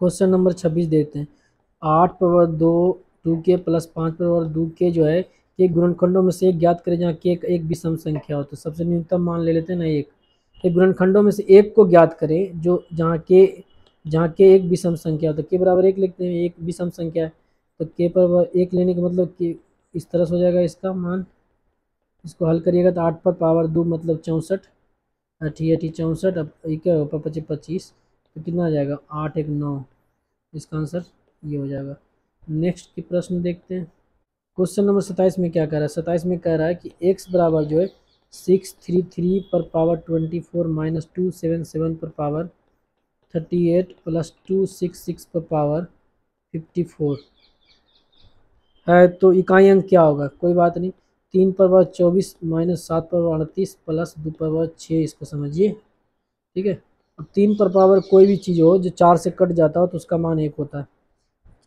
Question number 26 देखते हैं। 8 power 2 2k plus 5 power 2k जो है के गुणनखंडों में से एक ज्ञात करें जहाँ k एक विषम संख्या हो। तो सबसे न्यूनतम मान ले लेते हैं ना एक गुणनखंडों में से एक को ज्ञात करें जो जहाँ k एक विषम संख्या हो। तो k बराबर एक लिखते हैं, एक विषम संख्या है तो k पर एक लेने का मतलब कि इस तरह से हो जाएगा इसका मान। इसको हल करिएगा तो 8 पर पावर 2 मतलब 64, 64। अब क्या होगा 25 25 तो कितना आ जाएगा 8 1 9। इसका आंसर ये हो जाएगा। नेक्स्ट की प्रश्न देखते हैं। क्वेश्चन नंबर 27 में क्या कह रहा है? 27 में कह रहा है कि x बराबर जो है 633 पर पावर 24 माइनस 277 पर पावर 38 प्लस 266 पर पावर 54 है। तो इकाई अंक क्या होगा? कोई बात नहीं, 3 पर पावर 24 माइनस 7 पर पावर 38 प्लस 2 पर पावर 6, इसको समझिए। ठीक है, अब 3 पर पावर कोई भी चीज़ हो जो 4 से कट जाता हो तो उसका मान 1 होता है,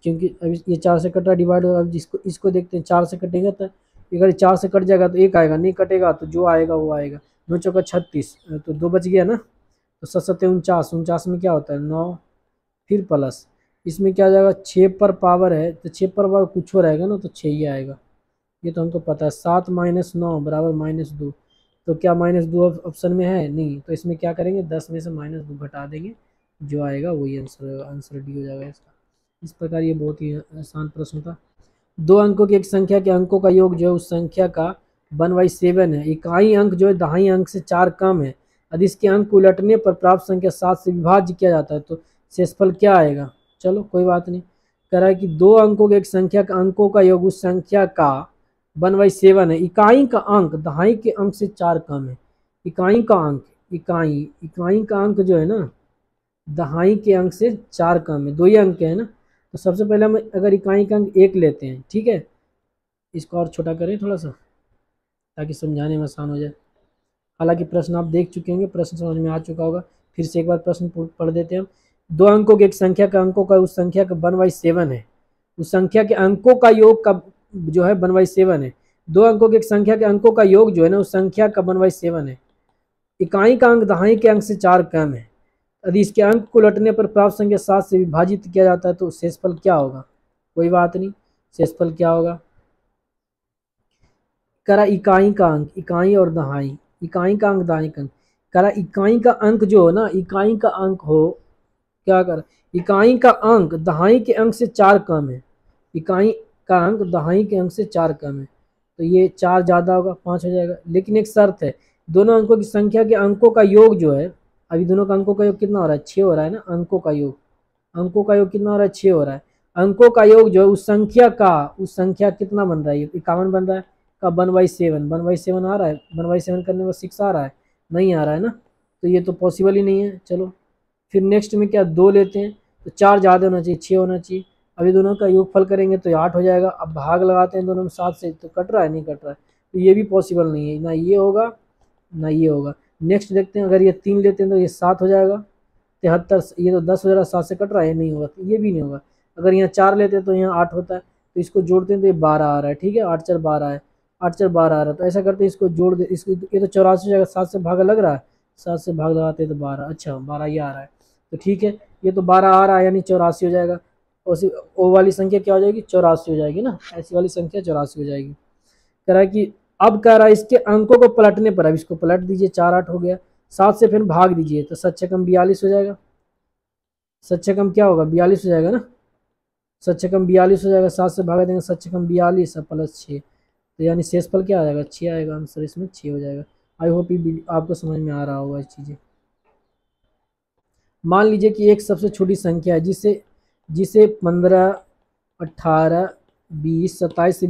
क्योंकि अभी ये 4 से कटा डिवाइड होगा। अब जिसको इसको देखते हैं 4 से कटेगा तो अगर 4 से कट जाएगा तो 1 आएगा, नहीं कटेगा तो जो आएगा वो आएगा। 9 चौका 36 तो 2 बच गया ना। तो 7 7 49, 49 में क्या होता है 9, फिर प्लस इसमें क्या आ जाएगा 6 पर पावर है तो 6 पर पावर कुछ हो रहेगा ना तो 6 ही आएगा, ये तो हमको पता है। 7 माइनस 9 बराबर -2, तो क्या -2 ऑप्शन में है? नहीं, तो इसमें क्या करेंगे 10 में से -2 घटा देंगे, जो आएगा वही आंसर होगा। आंसर डी हो जाएगा इसका। इस प्रकार ये बहुत ही आसान प्रश्न था। दो अंकों की एक संख्या के अंकों का योग जो है उस संख्या का 1/7 है। इकाई अंक जो है दहाई अंक से 4 कम है। यदि इसके अंक को उलटने पर प्राप्त संख्या 7 से विभाज्य किया जाता है तो शेषफल क्या आएगा? चलो कोई बात नहीं। कह रहा है कि दो अंकों के एक संख्या का अंकों का योग उस संख्या का 1/7 है। इकाई का अंक दहाई के अंक से 4 कम है। इकाई का अंक इकाई का अंक जो है ना दहाई के अंक से 4 कम है, दो ही अंक है ना। तो सबसे पहले हम अगर इकाई का अंक 1 लेते हैं, ठीक है, इसको और छोटा करें थोड़ा सा ताकि समझाने में आसान हो जाए। हालांकि प्रश्न आप देख चुके होंगे, प्रश्न समझ में आ चुका होगा, फिर से एक बार प्रश्न पढ़ देते हैं हम। दो अंकों की एक संख्या का अंकों का उस संख्या का 1/7 है। उस संख्या के अंकों का योग का जो है 1/7 है। दो अंकों की एक संख्या के अंकों का योग जो है ना उस संख्या का 1/7 है। इकाई का अंक दहाई के अंक से 4 कम है। यदि इसके अंक को लटने पर प्राप्त संख्या 7 से विभाजित किया जाता है तो शेषफल क्या होगा? कोई बात नहीं, शेषफल क्या होगा? करा इकाई का अंक, इकाई और दहाई, इकाई का अंक दहाई का अंक। करा इकाई का अंक जो हो ना, इकाई का अंक हो क्या कर, इकाई का अंक दहाई के अंक से 4 कम है। इकाई का अंक दहाई के अंक से 4 कम है तो ये 4 ज़्यादा होगा, 5 हो जाएगा। लेकिन एक शर्त है, दोनों अंकों की संख्या के अंकों का योग जो है, अभी दोनों का अंकों का योग कितना हो रहा है? 6 हो रहा है ना। अंकों का योग, अंकों का योग कितना हो रहा है? 6 हो रहा है। अंकों का योग जो है उस संख्या कितना बन रहा है? 51 बन रहा है का 1/7, 1/7 आ रहा है। 1/7 करने में 6 आ रहा है? नहीं आ रहा है ना, तो ये तो पॉसिबल ही नहीं है। चलो फिर नेक्स्ट में क्या 2 लेते हैं तो 4 ज़्यादा होना चाहिए, 6 होना चाहिए। अभी दोनों का योगफल करेंगे तो 8 हो जाएगा। अब भाग लगाते हैं दोनों में 7 से तो कट रहा है? नहीं कट रहा है, तो ये भी पॉसिबल नहीं है, ना ये होगा ना ये होगा। नेक्स्ट देखते हैं, अगर ये 3 लेते हैं तो ये 7 हो जाएगा। 73, ये तो 10 हो जा रहा है, 7 से कट रहा है, नहीं होगा, तो ये भी नहीं होगा। अगर यहाँ 4 लेते हैं तो यहाँ 8 होता है, तो इसको जोड़ते हैं तो ये 12 आ रहा है। ठीक है, 8 4 12 है, 8 4 12 आ रहा है। तो ऐसा करते हैं इसको जोड़ दे, इसको ये तो 84 हो जाएगा। 7 से भागा लग रहा है, 7 से भाग लगाते हैं तो 12, अच्छा 12 ये आ रहा है। तो ठीक है, ये तो 12 आ रहा है यानी 84 हो जाएगा। और ओ वाली संख्या क्या हो जाएगी? 84 हो जाएगी ना, ऐसी वाली संख्या 84 हो जाएगी। कह रहा है कि अब कह रहा है इसके अंकों को पलटने पर, अब इसको पलट दीजिए, 4 8 हो गया, 7 से फिर भाग दीजिए तो 7 कम 42 हो जाएगा। 7 कम क्या होगा? 42 हो जाएगा ना। 7 कम 42 हो जाएगा, 7 से भागा देंगे, 7 कम 42 प्लस 6, तो यानी शेषफल क्या आ जाएगा? 6 आएगा। आंसर इसमें 6 हो जाएगा। आई होप ये आपको समझ में आ रहा होगा इस चीज़ें। मान लीजिए कि एक सबसे छोटी संख्या है जिसे जिसे 15 18 20 27 से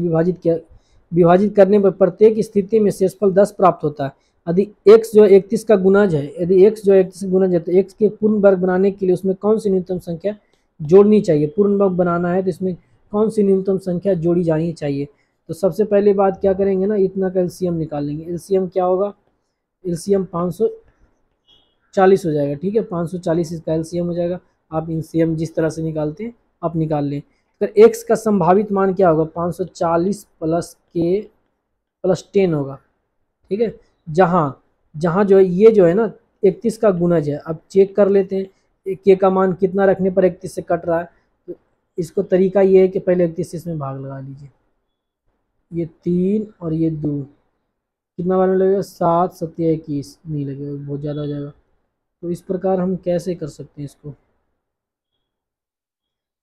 विभाजित करने पर प्रत्येक स्थिति में शेषफल 10 प्राप्त होता है। यदि x जो 31 का गुणज है, यदि x जो 31 का गुणज है तो x के पूर्ण वर्ग बनाने के लिए उसमें कौन सी न्यूनतम संख्या जोड़नी चाहिए? पूर्ण वर्ग बनाना है तो इसमें कौन सी न्यूनतम संख्या जोड़ी जानी चाहिए? तो सबसे पहले बात क्या करेंगे ना, इतना का एलसीएम निकाल लेंगे। एलसीएम क्या होगा? एलसीएम 540 हो जाएगा। ठीक है, 540 इसका एलसीएम हो जाएगा। आप एलसीएम जिस तरह से निकालते हैं आप निकाल लें। तो x का संभावित मान क्या होगा? 540 प्लस के प्लस 10 होगा। ठीक है, जहाँ जहाँ जो है ये जो है ना 31 का गुणज है। अब चेक कर लेते हैं के का मान कितना रखने पर 31 से कट रहा है, तो इसको तरीका ये है कि पहले 31 से इसमें भाग लगा लीजिए, ये 3 और ये 2, कितना बार में लगेगा 7 7 21, नहीं लगेगा, बहुत ज़्यादा हो जाएगा। तो इस प्रकार हम कैसे कर सकते हैं इसको,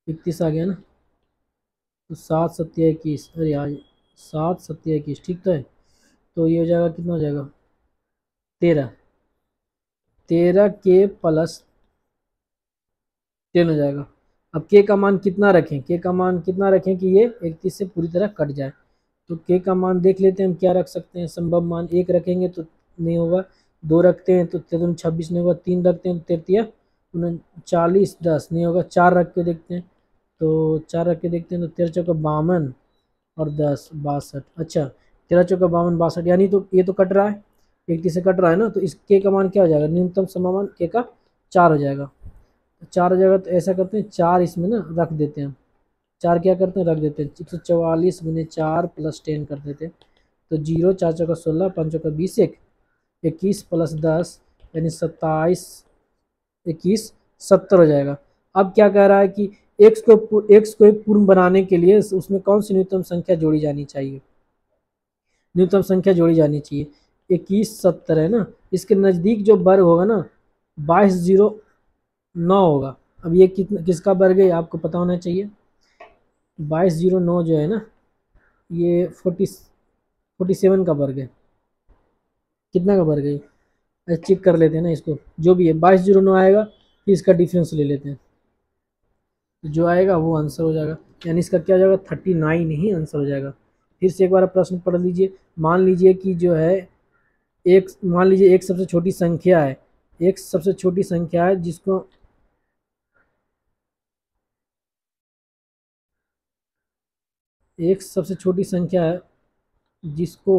31 आ गया ना, तो 7 7 21, अरे यार 7 7 21 ठीक तो है, तो ये हो जाएगा कितना हो जाएगा 13, 13 के प्लस 10 हो जाएगा। अब के का मान कितना रखें, के का मान कितना रखें कि ये 31 से पूरी तरह कट जाए, तो के का मान देख लेते हैं हम क्या रख सकते हैं, संभव मान 1 रखेंगे तो नहीं होगा, 2 रखते हैं तो 26 नहीं होगा, 3 रखते हैं तो 33 39 10 नहीं होगा, 4 रख के देखते हैं, तो 4 रख के देखते हैं तो 13 चौका 52 और 10 62, अच्छा 13 चौका 52 62, यानी तो ये तो कट रहा है, 31 से कट रहा है ना, तो इस के का मान क्या हो जाएगा, न्यूनतम समामान के का 4 हो जाएगा, 4 हो जाएगा, तो ऐसा करते हैं 4 इसमें ना रख देते हैं, 4 क्या करते हैं रख देते हैं, 144 गुने 4 प्लस 10 कर देते हैं, तो 0 4 चौका 16 5 चौका 20 21 प्लस 10 यानी 27 21 70 हो जाएगा। अब क्या कह रहा है कि एक्स को एक पूर्ण बनाने के लिए उसमें कौन सी न्यूनतम संख्या जोड़ी जानी चाहिए, न्यूनतम संख्या जोड़ी जानी चाहिए, 21 70 है ना, इसके नज़दीक जो वर्ग होगा ना 2209 होगा। अब ये कितना किसका वर्ग है आपको पता होना चाहिए, 2209 जो है ना ये 47 का वर्ग है, कितना का वर्ग है, चेक कर लेते हैं ना इसको, जो भी है 2209 आएगा, फिर इसका डिफरेंस ले लेते हैं, तो जो आएगा वो आंसर हो जाएगा, यानी इसका क्या हो जाएगा 39 ही आंसर हो जाएगा। फिर से एक बार प्रश्न पढ़ लीजिए, मान लीजिए कि जो है एक, मान लीजिए एक सबसे छोटी संख्या है, एक सबसे छोटी संख्या है जिसको एक सबसे छोटी संख्या है जिसको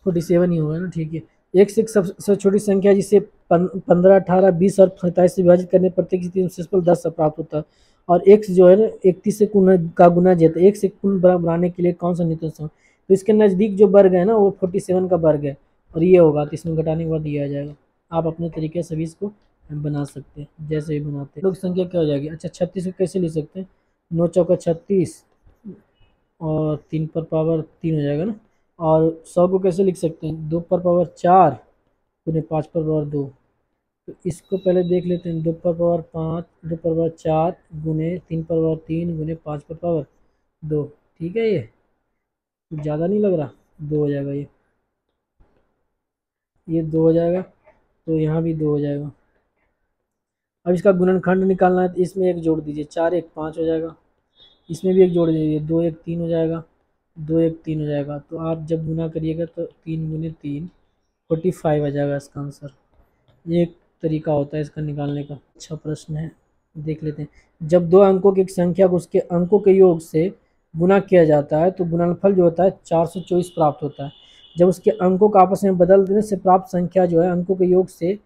47 ही होगा ना, ठीक है, एक से एक सबसे छोटी संख्या जिसे 15 18 20 और 27 से विभाजित करने पर प्रत्येक स्थिति 10 से प्राप्त होता है, और x जो है ना 31 से गुना जाता है, एक से पूर्ण बनाने के लिए कौन सा न्यूनतम समय, तो इसके नज़दीक जो वर्ग है ना वो 47 का वर्ग है, और ये होगा तो इसमें घटाने के बाद ये आ जाएगा। आप अपने तरीके से भी इसको बना सकते हैं, जैसे भी बनाते हैं। लोग संख्या क्या हो जाएगी, अच्छा 36 को कैसे लिख सकते हैं, 9 चौका 36 और 3 पर पावर 3 हो जाएगा ना, और 100 को कैसे लिख सकते हैं, 2 पर पावर 4 गुने 5 पर पावर 2, तो इसको पहले देख लेते हैं, 2 पर पावर 5 2 पर पावर 4 गुने 3 पर पावर 3 गुने 5 पर पावर 2, ठीक है, ये ज़्यादा नहीं लग रहा, 2 हो जाएगा, ये 2 हो जाएगा, तो यहाँ भी 2 हो जाएगा। अब इसका गुणनखंड निकालना है, तो इसमें एक जोड़ दीजिए, 4 1 5 हो जाएगा, इसमें भी एक जोड़ दीजिए, 2 1 3 हो जाएगा, 2 1 3 हो जाएगा, तो आप जब गुना करिएगा तो 3 गुने 3 45 आ जाएगा इसका आंसर। ये एक तरीका होता है इसका निकालने का। अच्छा प्रश्न है, देख लेते हैं, जब दो अंकों की एक संख्या को उसके अंकों के योग से गुना किया जाता है तो गुणनफल जो होता है 424 प्राप्त होता है। जब उसके अंकों को आपस में बदल देने से प्राप्त संख्या जो है अंकों के योग से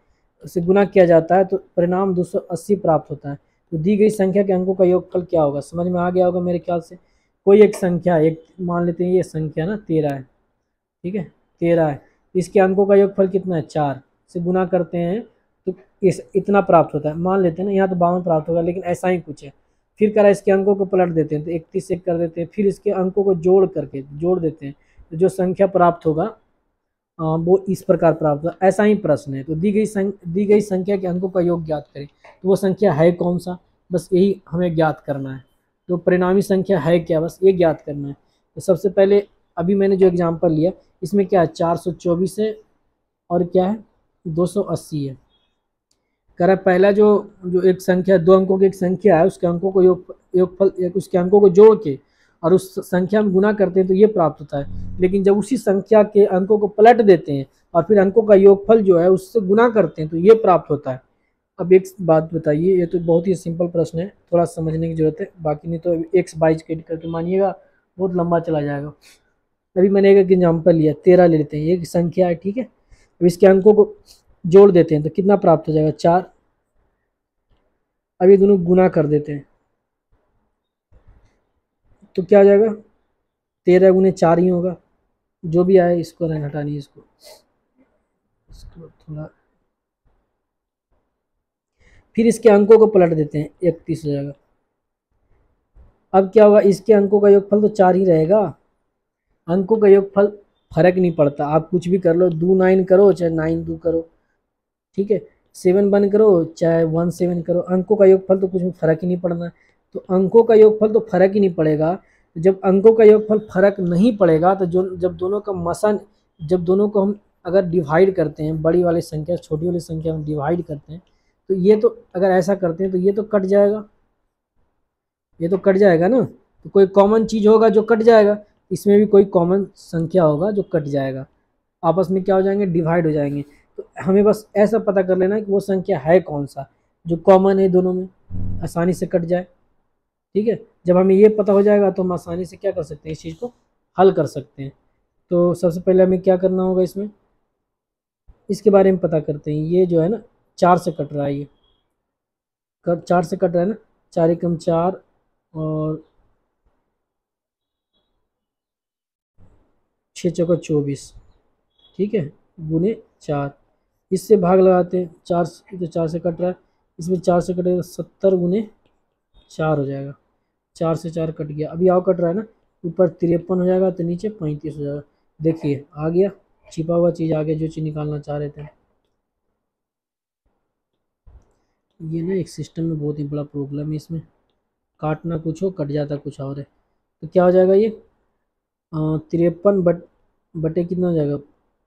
उसे गुना किया जाता है तो परिणाम 280 प्राप्त होता है। तो दी गई संख्या के अंकों का योगफल क्या होगा, समझ में आ गया होगा मेरे ख्याल से। कोई एक संख्या, एक मान लेते हैं ये संख्या ना 13 है, ठीक है 13 है, इसके अंकों का योगफल कितना है 4 से गुना करते हैं तो इस इतना प्राप्त होता है, मान लेते हैं ना, यहाँ तो 52 प्राप्त होगा, लेकिन ऐसा ही कुछ है। फिर करा इसके अंकों को पलट देते हैं तो 31 से कर देते हैं, फिर इसके अंकों को जोड़ देते हैं, तो जो संख्या प्राप्त होगा वो इस प्रकार प्राप्त होगा। ऐसा ही प्रश्न है, तो दी गई संख्या के अंकों का योग ज्ञात करें, तो वो संख्या है कौन सा, बस यही हमें ज्ञात करना है। तो परिणामी संख्या है क्या, बस ये ज्ञात करना है। तो सबसे पहले अभी मैंने जो एग्जांपल लिया इसमें क्या है 424 है और क्या है 280 है। कह रहा है पहला जो जो एक संख्या, दो अंकों की एक संख्या है, उसके अंकों को योगफल उसके अंकों को जोड़ के और उस संख्या में गुना करते हैं तो ये प्राप्त होता है। लेकिन जब उसी संख्या के अंकों को पलट देते हैं और फिर अंकों का योगफल जो है उससे गुना करते हैं तो ये प्राप्त होता है। अब एक बात बताइए, ये तो बहुत ही सिंपल प्रश्न है, थोड़ा समझने की जरूरत है, बाकी नहीं तो एक्स बाइज करके मानिएगा बहुत लंबा चला जाएगा। अभी मैंने एक एग्जाम्पल लिया 13 ले लेते हैं, ये एक संख्या है, ठीक है। अब इसके अंकों को जोड़ देते हैं तो कितना प्राप्त हो जाएगा 4। अब ये दोनों गुना कर देते हैं तो क्या हो जाएगा 13 गुने 4 ही होगा, जो भी आए इसको हटानी है, इसको थोड़ा फिर इसके अंकों को पलट देते हैं, 31 हो जाएगा। अब क्या होगा, इसके अंकों का योगफल तो 4 ही रहेगा। अंकों का योगफल फर्क नहीं पड़ता, आप कुछ भी कर लो, 2 9 करो चाहे 9 2 करो, ठीक है, 7 1 करो चाहे 1 7 करो, अंकों का योगफल तो कुछ भी फर्क ही नहीं पड़ना है। तो अंकों का योगफल तो फर्क ही नहीं पड़ेगा। जब अंकों का योगफल फर्क नहीं पड़ेगा तो जो जब दोनों का मसन, जब दोनों को हम अगर डिवाइड करते हैं, बड़ी वाली संख्या छोटी वाली संख्या हम डिवाइड करते हैं, तो ये तो अगर ऐसा करते हैं तो ये तो कट जाएगा, ये तो कट जाएगा ना। तो कोई कॉमन चीज़ होगा जो कट जाएगा, इसमें भी कोई कॉमन संख्या होगा जो कट जाएगा, आपस में क्या हो जाएंगे, डिवाइड हो जाएंगे। तो हमें बस ऐसा पता कर लेना है कि वो संख्या है कौन सा जो कॉमन है दोनों में, आसानी से कट जाए, ठीक है। जब हमें ये पता हो जाएगा तो हम आसानी से क्या कर सकते हैं, इस चीज़ को हल कर सकते हैं। तो सबसे पहले हमें क्या करना होगा, इसमें इसके बारे में पता करते हैं। ये जो है ना 4 से कट रहा है, ये कब 4 से कट रहा है ना, 4 एकम 4 और 6 चौका 24, ठीक है, गुने 4, इससे भाग लगाते हैं, 4 तो 4 से कट रहा है, इसमें 4 से कटेगा 70 गुने 4 हो जाएगा, 4 से 4 कट गया। अभी आओ कट रहा है ना, ऊपर 53 हो जाएगा तो नीचे 35 हो जाएगा। देखिए आ गया, छिपा हुआ चीज़ आ गया, जो चीज़ निकालना चाह रहे थे। ये ना एक सिस्टम में बहुत ही बड़ा प्रॉब्लम है, इसमें काटना कुछ हो कट जाता कुछ और है। तो क्या हो जाएगा ये 53 बटे कितना हो जाएगा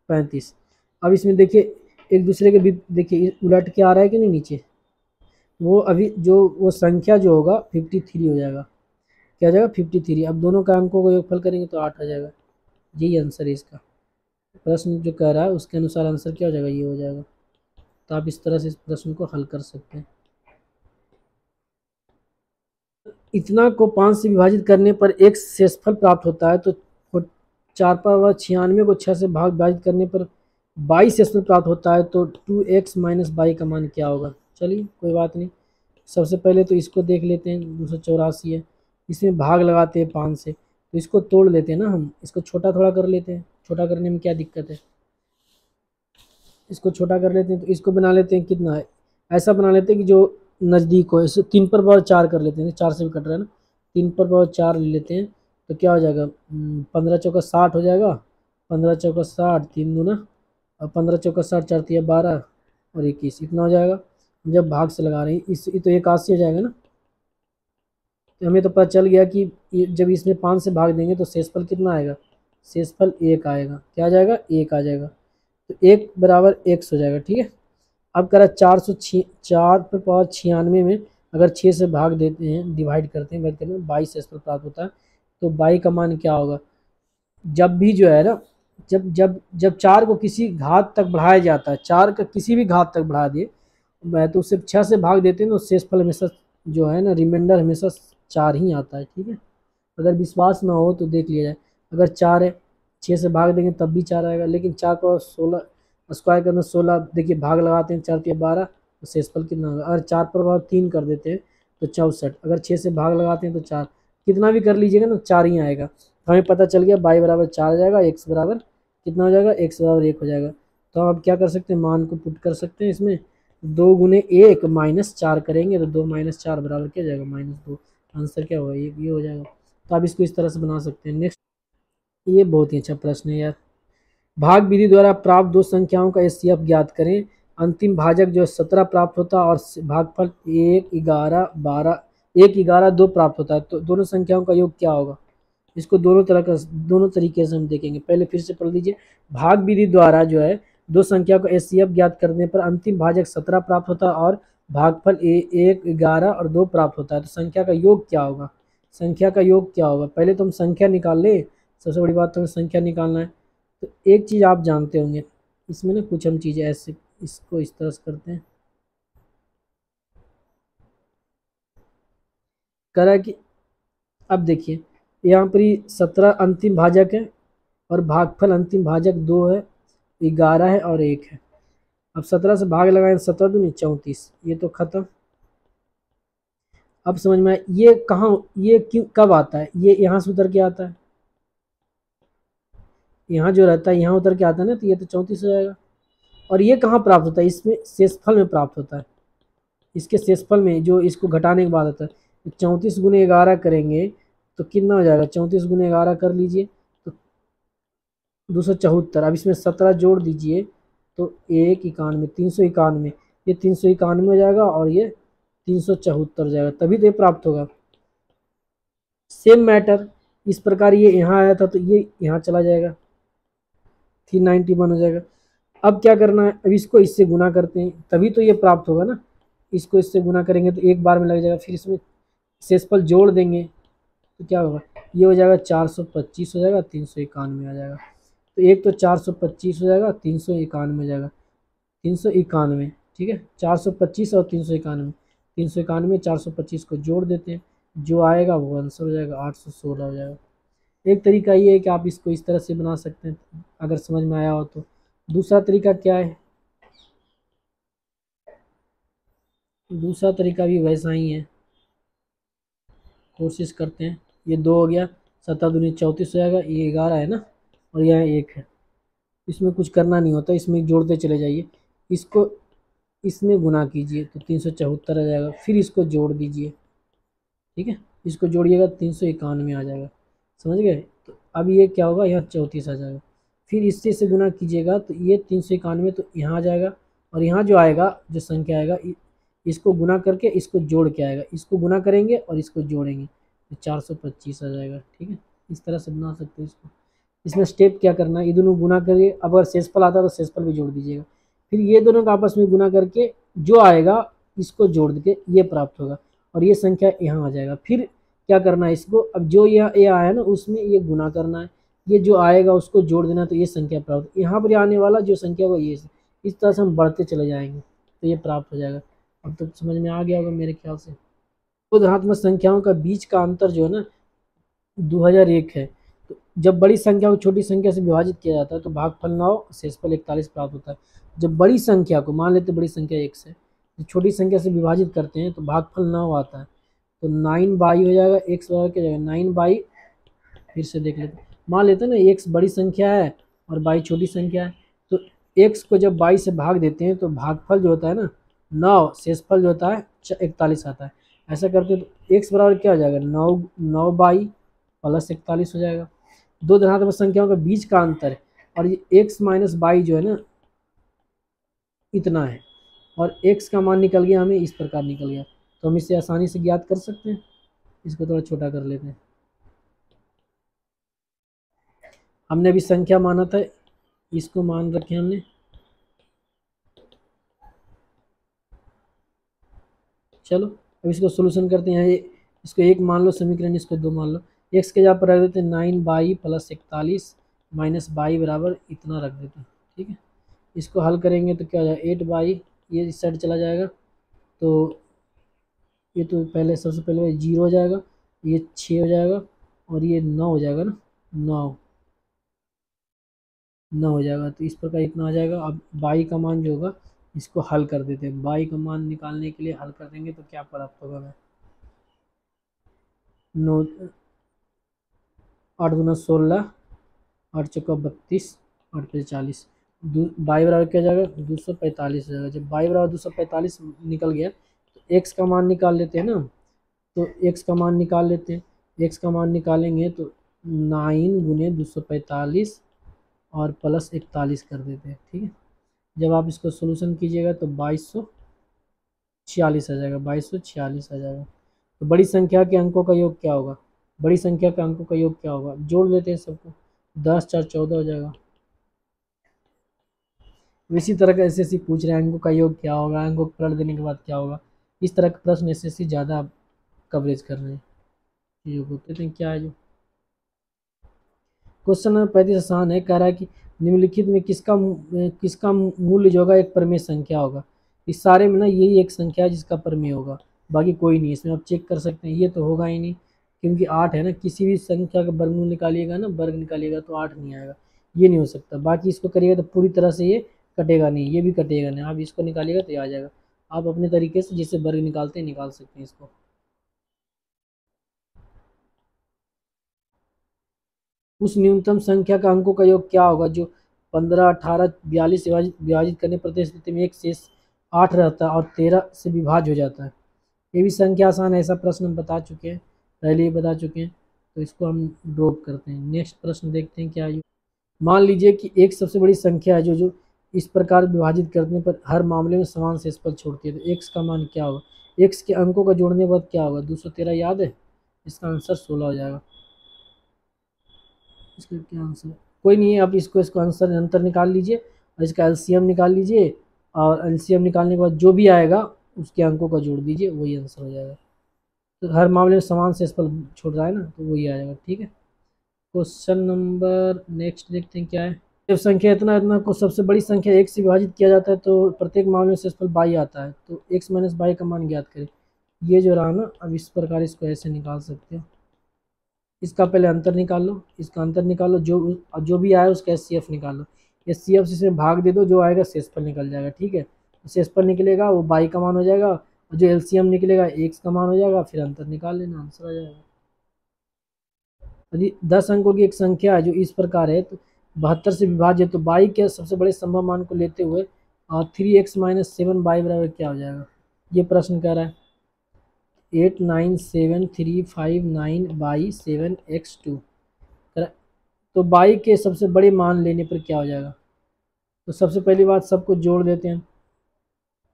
35। अब इसमें देखिए एक दूसरे के भी देखिए उलट के आ रहा है कि नहीं नीचे, वो अभी जो वो संख्या जो होगा 53 हो जाएगा, क्या हो जाएगा 53। अब दोनों का अंकों को योगफल करेंगे तो 8 आ जाएगा, यही आंसर है इसका। प्रश्न जो कह रहा है उसके अनुसार आंसर क्या हो जाएगा, ये हो जाएगा। तो आप इस तरह से इस प्रश्न को हल कर सकते हैं। इतना को 5 से विभाजित करने पर एक शेषफल प्राप्त होता है, तो 4 96 को 6 से विभाजित करने पर 22 शेषफल प्राप्त होता है, तो 2x माइनस बाई का मान क्या होगा। चलिए कोई बात नहीं, सबसे पहले तो इसको देख लेते हैं, 284 है, इसमें भाग लगाते हैं 5 से, तो इसको तोड़ लेते हैं ना, हम इसको छोटा थोड़ा कर लेते हैं, छोटा करने में क्या दिक्कत है, इसको छोटा कर लेते हैं। तो इसको बना लेते हैं कितना है, ऐसा बना लेते हैं कि जो नज़दीक हो, इसे 3 पर पावर 4 कर लेते हैं, 4 से भी कट रहा है ना, 3 पर पावर 4 ले लेते हैं। तो क्या हो जाएगा 15 चौका 60 हो जाएगा, 15 चौका 60 3 दूना, और 15 चौका 60 4 तिया 12 और 21, इतना हो जाएगा। जब भाग से लगा रहे हैं इस तो 81 हो जाएगा ना। तो हमें तो पता चल गया कि जब इसमें 5 से भाग देंगे तो शेषफल कितना आएगा, शेषफल 1 आएगा, क्या आ जाएगा 1 आ जाएगा। तो 1 बराबर x हो जाएगा, ठीक है। अब करा 4 पर पावर 96 में अगर 6 से भाग देते हैं, डिवाइड करते हैं, भाग करते हैं 22 शेषफल प्राप्त होता है। तो 22 का मान क्या होगा, जब भी जो है ना, जब जब जब 4 को किसी घात तक बढ़ाया जाता है, 4 का किसी भी घात तक बढ़ा दिए तो उससे 6 से भाग देते हैं तो शेषफल हमेशा जो है ना, रिमाइंडर हमेशा 4 ही आता है, ठीक है। अगर विश्वास ना हो तो देख लिया जाए, अगर 4 है 6 से भाग देंगे तब भी 4 आएगा, लेकिन 4 पर 16 स्क्वायर करना 16, देखिए भाग लगाते हैं 4 तिया 12, तो शेषफल कितना होगा। अगर 4 पर भाग 3 कर देते हैं तो 64, अगर 6 से भाग लगाते हैं तो 4, कितना भी कर लीजिएगा ना 4 ही आएगा। हमें पता चल गया y बराबर 4 आ जाएगा, x बराबर कितना हो जाएगा, x बराबर 1 हो जाएगा। तो हम अब क्या कर सकते हैं, मान को पुट कर सकते हैं इसमें, 2 गुने 1 माइनस 4 करेंगे तो 2 माइनस 4 बराबर क्या हो जाएगा -2, आंसर क्या होगा ये हो जाएगा। तो आप इसको इस तरह से बना सकते हैं। नेक्स्ट, ये बहुत ही अच्छा प्रश्न है यार। भाग विधि द्वारा प्राप्त दो संख्याओं का एचसीएफ ज्ञात करें। अंतिम भाजक जो 17 प्राप्त होता है और भागफल 1 11 12 1 11 2 प्राप्त होता है, तो दोनों संख्याओं का योग क्या होगा। इसको दोनों तरीके से हम देखेंगे। पहले फिर से पढ़ लीजिए, भाग विधि द्वारा जो है दो संख्या को एचसीएफ ज्ञात करने पर अंतिम भाजक 17 प्राप्त होता है और भागफल 1 11 और 2 प्राप्त होता है, तो संख्या का योग क्या होगा, संख्या का योग क्या होगा। पहले तो हम संख्या निकाल ले, सबसे बड़ी बात तो हमें संख्या निकालना है। तो एक चीज़ आप जानते होंगे, इसमें ना कुछ हम चीज़ें ऐसे इसको इस तरह से करते हैं, करा कि अब देखिए यहाँ पर 17 अंतिम भाजक है और भागफल अंतिम भाजक 2 है, 11 है और 1 है। अब 17 से भाग लगाएं, 17 दूनी 34, ये तो खत्म। अब समझ में आया ये कहाँ, ये क्यों कब आता है, ये यहाँ से उतर के आता है, यहाँ जो रहता है यहाँ उतर के आता है ना, तो ये तो 34 हो जाएगा। और ये कहाँ प्राप्त होता है, इसमें शेषफल में प्राप्त होता है, इसके शेषफल में जो इसको घटाने के बाद आता है 34 गुने 11 करेंगे तो कितना हो जाएगा, 34 गुने 11 कर लीजिए तो 274। अब इसमें 17 जोड़ दीजिए तो 191, 391, ये 391 हो जाएगा और ये 374 हो जाएगा, तभी तो ये प्राप्त होगा। सेम मैटर इस प्रकार ये यहाँ आया था तो ये यहाँ चला जाएगा, 391 हो जाएगा। अब क्या करना है, अब इसको इससे गुना करते हैं तभी तो ये प्राप्त होगा ना। इसको इससे गुना करेंगे तो एक बार में लग जाएगा, फिर इसमें शेषफल जोड़ देंगे तो क्या होगा, ये हो जाएगा 425 हो जाएगा, 391 आ जाएगा। तो एक तो 425 हो जाएगा, 391 हो जाएगा, 391, ठीक है। 425 और 391, 391 425 को जोड़ देते हैं, जो आएगा वो आंसर हो जाएगा, 816 हो जाएगा। एक तरीका ये है कि आप इसको इस तरह से बना सकते हैं अगर समझ में आया हो तो। दूसरा तरीका क्या है, दूसरा तरीका भी वैसा ही है, कोशिश करते हैं। ये 2 हो गया, 7 दूनी 34 हो जाएगा, ये 11 है ना, और यहाँ 1 है। इसमें कुछ करना नहीं होता, इसमें जोड़ते चले जाइए, इसको इसमें गुना कीजिए तो 374 आ जाएगा, फिर इसको जोड़ दीजिए, ठीक है। इसको जोड़िएगा 391 आ जाएगा, समझ गए। तो अब ये क्या होगा, यहाँ 34 आ जाएगा, फिर इससे से गुना कीजिएगा तो ये 391 तो यहाँ आ जाएगा, और यहाँ जो आएगा जो संख्या आएगा इसको गुना करके इसको जोड़ के आएगा, इसको गुना करेंगे और इसको जोड़ेंगे तो 425 आ जाएगा, ठीक है। इस तरह से बना सकते हैं इसको। इसमें स्टेप क्या करना है, ये दोनों गुना करिए, अब अगर शेषफल आता है तो शेषफल भी जोड़ दीजिएगा, फिर ये दोनों का आपस में गुना करके जो आएगा इसको जोड़ के ये प्राप्त होगा, और ये संख्या यहाँ आ जाएगा। फिर क्या करना है इसको, अब जो ये आया ना उसमें ये गुना करना है, ये जो आएगा उसको जोड़ देना, तो ये संख्या प्राप्त, यहाँ पर आने वाला जो संख्या वो ये, इस तरह से हम बढ़ते चले जाएंगे तो ये प्राप्त हो जाएगा। अब तो समझ में आ गया होगा मेरे ख्याल से। तो धनात्मक संख्याओं का बीच का अंतर जो है ना 2001 है। तो जब बड़ी संख्या को छोटी संख्या से विभाजित किया जाता है तो भागफल 9, शेषफल 41 प्राप्त होता है। जब बड़ी संख्या को मान लेते, बड़ी संख्या 1 से छोटी संख्या से विभाजित करते हैं तो भागफल 9 आता है। तो 9 हो जाएगा, x बराबर क्या जाएगा 9, फिर से देख लेते हैं, मान लेते हैं ना x बड़ी संख्या है और y छोटी संख्या है, तो x को जब y से भाग देते हैं तो भागफल जो होता है ना 9, शेषफल जो होता है 41 आता है। ऐसा करते तो x बराबर क्या हो जाएगा 9 प्लस 41 हो जाएगा। दो धनात्मक संख्याओं के बीच का अंतर है, और ये x माइनस बाई जो है ना इतना है, और x का मान निकल गया हमें इस प्रकार निकल गया, तो हम इसे आसानी से ज्ञात कर सकते हैं। इसको थोड़ा छोटा कर लेते हैं, हमने अभी संख्या माना था, इसको मान रखे हमने। चलो अब इसको सोल्यूशन करते हैं, इसको 1 मान लो समीकरण, इसको 2 मान लो। x के जगह पर रख देते हैं 9 प्लस 41 माइनस बाई बराबर इतना रख देते हैं, ठीक है। इसको हल करेंगे तो क्या हो जाएगा 8 ये इस साइड चला जाएगा, तो ये तो पहले सबसे पहले 0 हो जाएगा, ये 6 हो जाएगा, और ये 9 हो जाएगा ना, 9 हो जाएगा। तो इस प्रकार इतना आ जाएगा। अब बाई का मान जो होगा इसको हल कर देते हैं, बाई का मान निकालने के लिए हल कर देंगे तो क्या प्राप्त होगा, मैं 9 8 दूना 16, 8 चौका 32, 8 पे 40, बाई बराबर क्या जाएगा 245 हो जाएगा। जब बाई बराबर 245 निकल गया तो एक्स का मान निकाल लेते हैं ना, तो एक्स का मान निकाल लेते हैं। एक्स का मान निकालेंगे तो 9 गुने 245 और प्लस 41 कर देते हैं, ठीक है। जब आप इसको सोल्यूशन कीजिएगा तो 2246 आ जाएगा, 2246 आ जाएगा। तो बड़ी संख्या के अंकों का योग क्या होगा, बड़ी संख्या के अंकों का योग क्या होगा, जोड़ लेते हैं सबको, 10 4 14 हो जाएगा। इसी तरह का एसएससी पूछ रहे हैं अंकों का योग क्या होगा, अंकों को पलट देने के बाद क्या होगा, इस तरह के प्रश्न एसएससी ज़्यादा कवरेज कर रहे हैं। योग होते हैं क्या है जो क्वेश्चन नंबर 35 आसान है, कह रहा है कि निम्नलिखित में किसका मूल्य जो होगा एक परिमेय संख्या होगा। इस सारे में ना यही एक संख्या है जिसका परिमेय होगा, बाकी कोई नहीं। इसमें आप चेक कर सकते हैं, ये तो होगा ही नहीं क्योंकि 8 है ना, किसी भी संख्या का वर्गमूल निकालिएगा ना, वर्ग निकालिएगा तो 8 नहीं आएगा, ये नहीं हो सकता। बाकी इसको करिएगा तो पूरी तरह से ये कटेगा नहीं, ये भी कटेगा नहीं, आप इसको निकालिएगा तो ये आ जाएगा। आप अपने तरीके से जिससे वर्ग निकालते हैं निकाल सकते हैं इसको। उस न्यूनतम संख्या का अंकों का योग क्या होगा जो 15 18 42 विभाजित करने प्रत्येक स्थिति में एक शेष 8 रहता है और 13 से विभाज्य हो जाता है। ये भी संख्या आसान है, ऐसा प्रश्न हम बता चुके हैं, पहले ही बता चुके हैं, तो इसको हम ड्रॉप करते हैं। नेक्स्ट प्रश्न देखते हैं क्या है। मान लीजिए कि एक सबसे बड़ी संख्या है जो इस प्रकार विभाजित करने पर हर मामले में समान शेषफल छोड़ती है, तो एक्स का मान क्या होगा। एक्स के अंकों का जोड़ने के बाद क्या होगा, 213 याद है, इसका आंसर 16 हो जाएगा। इसका क्या आंसर है, कोई नहीं है, अब इसको आंसर अंतर निकाल लीजिए और इसका एलसीएम निकाल लीजिए, और एलसीएम निकालने के बाद जो भी आएगा उसके अंकों का जोड़ दीजिए, वही आंसर हो जाएगा। तो हर मामले में समान शेषफल छोड़ रहा है ना, तो वही आ जाएगा। ठीक है, क्वेश्चन नंबर नेक्स्ट देखते हैं क्या है। जब संख्या इतना इतना को सबसे बड़ी संख्या एक से विभाजित किया जाता है तो प्रत्येक मामले में शेषफल 22 आता है, तो x माइनस 22 का मान ज्ञात करें। ये जो रहा ना, अब इस प्रकार इसको ऐसे निकाल सकते हैं। इसका पहले अंतर निकाल लो, इसका अंतर निकालो, जो भी आए उसका एचसीएफ निकाल लो। एचसीएफ से इसमें भाग दे दो, जो आएगा शेषफल निकल जाएगा। ठीक है, शेषफल निकलेगा वो 22 का मान हो जाएगा, और जो एलसीएम निकलेगा x का मान हो जाएगा, फिर अंतर निकाल लेना, आंसर आ जाएगा। यदि 10 अंकों की एक संख्या है जो इस प्रकार है, तो 72 से विभाज्य है, तो 22 के सबसे बड़े संभव मान को लेते हुए 3x माइनस 7y बराबर क्या हो जाएगा। ये प्रश्न कह रहा है 8973599/7x2। तो 22 के सबसे बड़े मान लेने पर क्या हो जाएगा। तो सबसे पहली बात, सबको जोड़ देते हैं।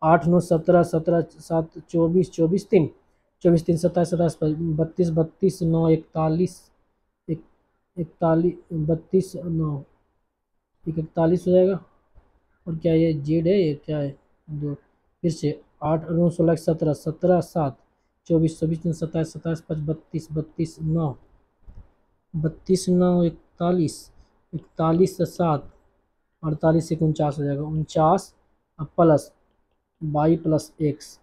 8 9 17 17 7 24 24 3 24 3 27 27 32 32 9 41 41 32 9 41 हो जाएगा। और क्या ये जेड है, ये क्या है, दो, फिर से 8 9 16 17 17 7 24 24 3 27 27 5 32 32 9 32 9 41 41 से 7 48 से 49 हो जाएगा। 49 plus 22 plus x,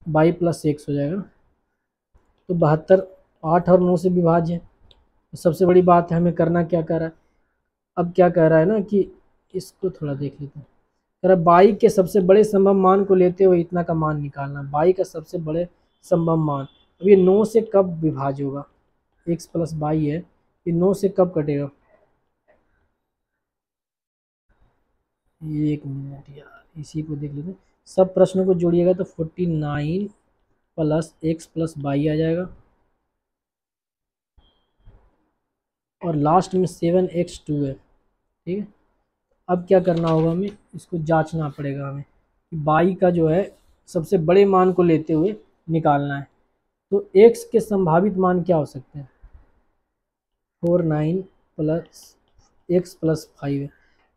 22 plus x हो जाएगा। तो 72 8 और 9 से विभाज्य है। तो सबसे बड़ी बात है, हमें करना क्या कह रहा है। अब क्या कह रहा है ना कि इसको थोड़ा देख लेते हैं। कह रहा है 22 के सबसे बड़े संभव मान को लेते हुए इतना का मान निकालना। 22 का सबसे बड़े संभव मान, अब ये 9 से कब विभाज्य होगा, x प्लस 22 है, ये 9 से कब कटेगा। एक मिनट यार, इसी को देख लेते हैं। सब प्रश्नों को जोड़िएगा तो 49 प्लस x प्लस 22 आ जाएगा, और लास्ट में 7x2 है। ठीक है, अब क्या करना होगा, हमें इसको जांचना पड़ेगा हमें कि 22 का जो है सबसे बड़े मान को लेते हुए निकालना है। तो x के संभावित मान क्या हो सकते हैं, 49 प्लस x प्लस 5 है।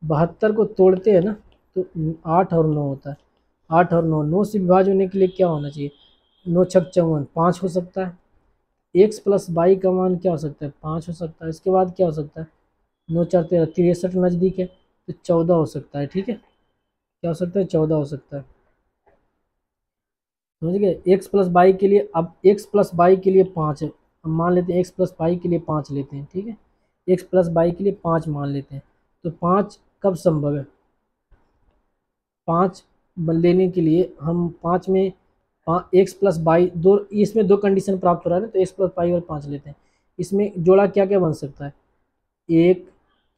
72 को तोड़ते हैं ना, तो 8 और 9 होता है। 8 और 9, 9 से विभाज्य होने के लिए क्या होना चाहिए, 9 छक 54, 5 हो सकता है। x प्लस 22 का मान क्या हो सकता है, 5 हो सकता है। इसके बाद क्या हो सकता है, 9 4 13, 63 नज़दीक है, तो 14 हो सकता है। ठीक है, क्या हो सकता है, 14 हो सकता है। समझ गए, एक्स प्लस 22 के लिए, अब x प्लस 22 के लिए 5 है, हम मान लेते हैं x प्लस 22 के लिए 5 लेते हैं। ठीक है, x प्लस 22 के लिए 5 मान लेते हैं। तो 5 कब संभव है, 5 लेने के लिए हम 5 में एक्स प्लस 22, दो इसमें दो कंडीशन प्राप्त हो रहा है ना, तो x प्लस 22 और 5 लेते हैं। इसमें जोड़ा क्या क्या बन सकता है, 1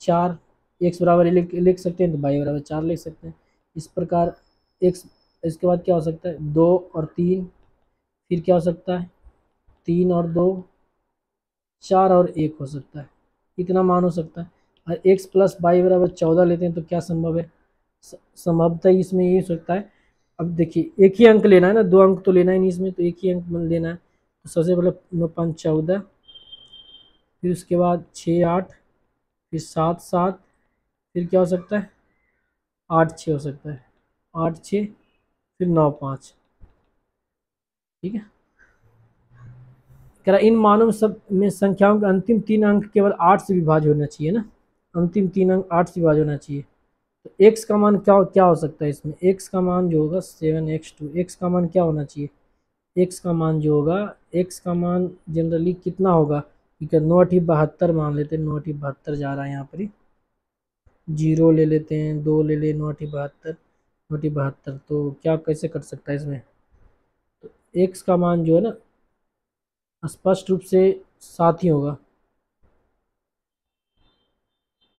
4, x बराबर लिख सकते हैं, तो 22 बराबर 4 लिख सकते हैं। इस प्रकार x, इसके बाद क्या हो सकता है, 2 और 3, फिर क्या हो सकता है, 3 और 2, 4 और 1 हो सकता है। इतना मान हो सकता है। और x प्लस 22 बराबर 14 लेते हैं, तो क्या संभव है, संभवतः इसमें ये हो सकता है। अब देखिए, एक ही अंक लेना है ना, दो अंक तो लेना ही नहीं इसमें, तो एक ही अंक लेना है। तो सबसे पहले 9 5 14, फिर उसके बाद 6 8, फिर 7 7, फिर क्या हो सकता है, 8 6 हो सकता है, 8 6, फिर 9 5। ठीक है, कह रहा इन मानों सब में संख्याओं के अंतिम 3 अंक केवल 8 से विभाज्य होना चाहिए ना, अंतिम 3 अंक 8 से विभाज्य होना चाहिए। तो x का मान क्या क्या हो सकता है इसमें, x का मान जो होगा 7x2, x का मान क्या होना चाहिए, x का मान जो होगा, x का मान जनरली कितना होगा, ठीक है, 9 8 72 मान लेते हैं, 9 8 72 जा रहा है यहाँ पर ही, 0 ले लेते हैं, 2 ले ले, 9 8 72, 9 8 72, तो क्या कैसे कट सकता है इसमें। तो x का मान जो है ना, स्पष्ट रूप से 7 ही होगा,